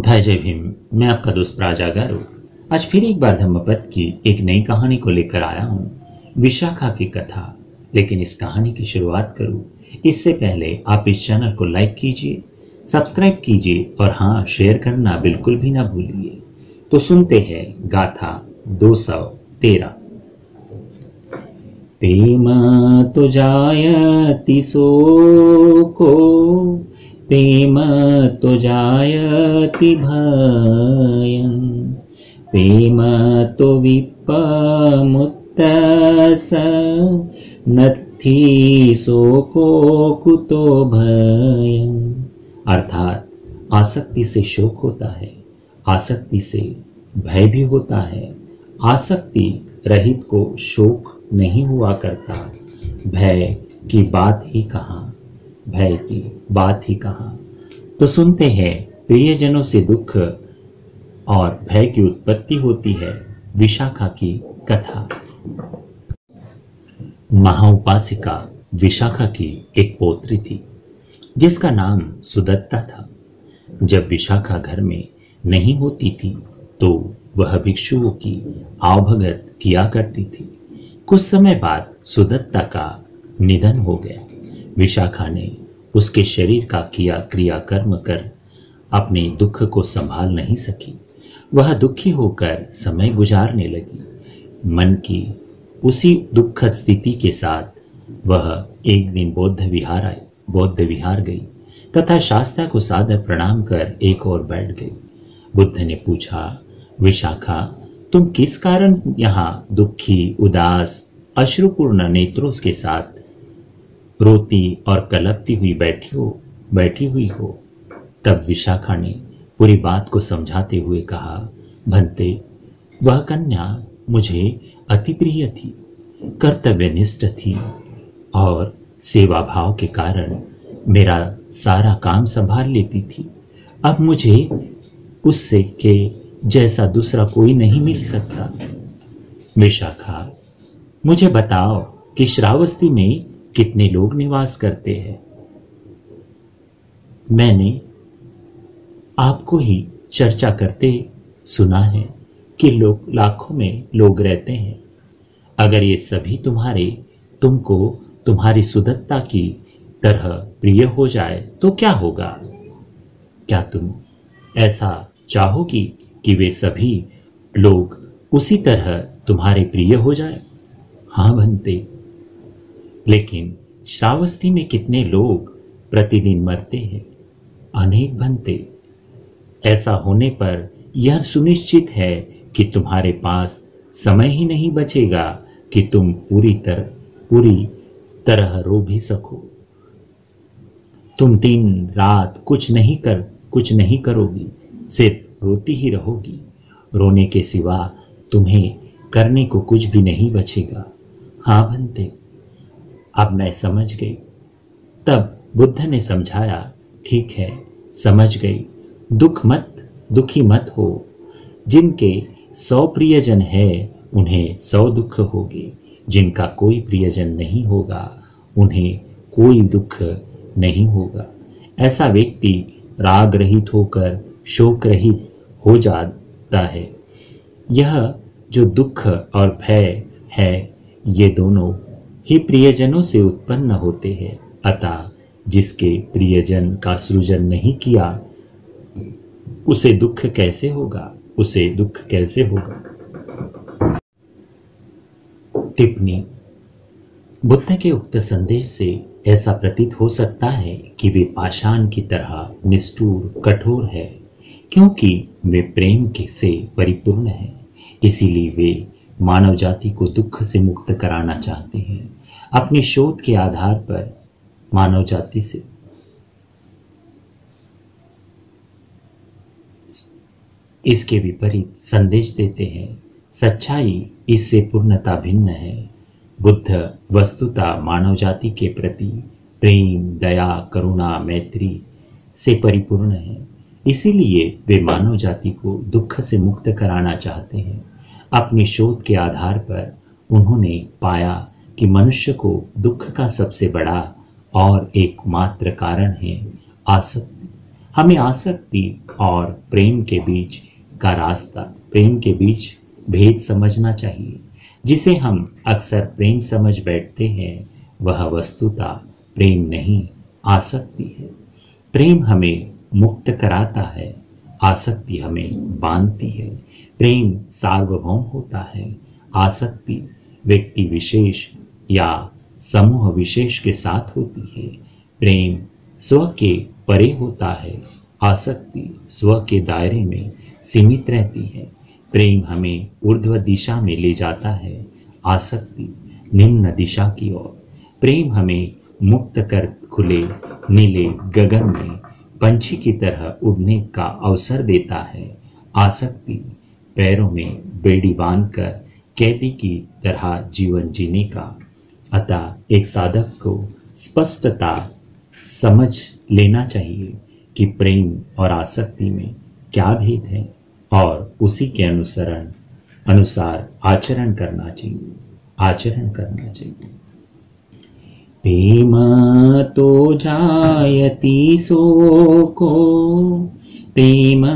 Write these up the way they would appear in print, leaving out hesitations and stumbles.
बुद्धाय जय भीम। मैं आपका दोस्त प्राजागारू आज फिर एक बार धम्मपद की एक नई कहानी को लेकर आया हूँ, विशाखा की कथा। लेकिन इस कहानी की शुरुआत करूँ इससे पहले आप इस चैनल को लाइक कीजिए, सब्सक्राइब कीजिए और हाँ, शेयर करना बिल्कुल भी ना भूलिए। तो सुनते हैं गाथा 213। प्रेम तो जायति शोको, प्रेम तो जायति भयं, प्रेम तो विपमुत्तस, नत्थि शोको कुतो भयं। अर्थात आसक्ति से शोक होता है, आसक्ति से भय भी होता है। आसक्ति रहित को शोक नहीं हुआ करता। भय की बात ही कहाँ, भय की बात ही कहाँ। तो सुनते हैं प्रियजनों से दुख और भय की उत्पत्ति होती है, विशाखा की कथा। महाउपासिका विशाखा की एक पौत्री थी जिसका नाम सुदत्ता था। जब विशाखा घर में नहीं होती थी तो वह भिक्षुओं की आवभगत किया करती थी। कुछ समय बाद सुदत्ता का निधन हो गया। विशाखा ने उसके शरीर का किया क्रियाकर्म कर अपने दुख को संभाल नहीं सकी। वह दुखी होकर समय गुजारने लगी। मन की उसी दुखद स्थिति के साथ वह एक दिन बौद्ध विहार गई तथा शास्त्रा को सादर प्रणाम कर एक और बैठ गई। बुद्ध ने पूछा, विशाखा, तुम किस कारण यहाँ दुखी, उदास, अश्रुपूर्ण नेत्रों के साथ रोती और कलपती हुई बैठी हुई हो? तब विशाखा ने पूरी बात को समझाते हुए कहा, भंते, वह कन्या मुझे अति प्रिय थी, कर्तव्यनिष्ठ थी और सेवा भाव के कारण मेरा सारा काम संभाल लेती थी। अब मुझे उससे के जैसा दूसरा कोई नहीं मिल सकता। विशाखा, मुझे बताओ कि श्रावस्ती में कितने लोग निवास करते हैं? मैंने आपको ही चर्चा करते सुना है कि लाखों में लोग रहते हैं। अगर ये सभी तुमको तुम्हारी सुदत्ता की तरह प्रिय हो जाए तो क्या होगा? क्या तुम ऐसा चाहोगी कि वे सभी लोग उसी तरह तुम्हारे प्रिय हो जाए? हाँ भंते, लेकिन श्रावस्ती में कितने लोग प्रतिदिन मरते हैं? अनेक भंते। ऐसा होने पर यह सुनिश्चित है कि तुम्हारे पास समय ही नहीं बचेगा कि तुम पूरी तरह रो भी सको। तुम दिन रात कुछ नहीं करोगी, सिर्फ रोती ही रहोगी। रोने के सिवा तुम्हें करने को कुछ भी नहीं बचेगा। हाँ भंते, अब मैं समझ गई। तब बुद्ध ने समझाया, ठीक है, समझ गई। दुखी मत हो। जिनके 100 प्रियजन है उन्हें 100 दुख होगे। जिनका कोई प्रियजन नहीं होगा उन्हें कोई दुख नहीं होगा। ऐसा व्यक्ति राग रहित होकर शोक रहित हो जाता है। यह जो दुख और भय है, ये दोनों ही प्रियजनों से उत्पन्न होते हैं। अतः जिसके प्रियजन का सृजन नहीं किया उसे दुख कैसे होगा? टिप्पणी। बुद्ध के उक्त संदेश से ऐसा प्रतीत हो सकता है कि वे पाषाण की तरह निष्ठुर, कठोर है, क्योंकि वे प्रेम से परिपूर्ण है। इसीलिए वे मानव जाति को दुख से मुक्त कराना चाहते हैं। अपनी शोध के आधार पर मानव जाति से इसके विपरीत संदेश देते हैं। सच्चाई इससे पूर्णता भिन्न है। बुद्ध वस्तुतः मानव जाति के प्रति प्रेम, दया, करुणा, मैत्री से परिपूर्ण है। इसीलिए वे मानव जाति को दुख से मुक्त कराना चाहते हैं। अपनी शोध के आधार पर उन्होंने पाया कि मनुष्य को दुख का सबसे बड़ा और एकमात्र कारण है आसक्ति। हमें आसक्ति और प्रेम के बीच का रास्ता, प्रेम के बीच भेद समझना चाहिए। जिसे हम अक्सर प्रेम समझ बैठते हैं वह वस्तुतः प्रेम नहीं, आसक्ति है। प्रेम हमें मुक्त कराता है, आसक्ति हमें बांधती है। प्रेम सार्वभौम होता है, आसक्ति व्यक्ति विशेष या समूह विशेष के साथ होती है। प्रेम स्व के परे होता है, आसक्ति स्व के दायरे में सीमित रहती है। प्रेम हमें ऊर्ध्व दिशा में ले जाता है, आसक्ति निम्न दिशा की ओर। प्रेम हमें मुक्त कर खुले नीले गगन में पंछी की तरह उड़ने का अवसर देता है, आसक्ति पैरों में बेड़ी बांधकर कैदी की तरह जीवन जीने का। अतः एक साधक को स्पष्टता समझ लेना चाहिए कि प्रेम और आसक्ति में क्या भेद है और उसी के अनुसार आचरण करना चाहिए। प्रेम तो जायति शोको, प्रेम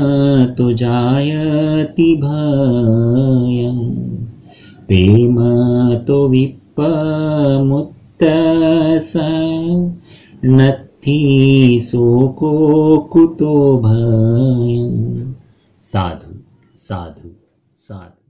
तो जायति भयं, प्रेम तो विप्पमुत्त नत्थि शोको कुतो भयं। साधु साधु साधु।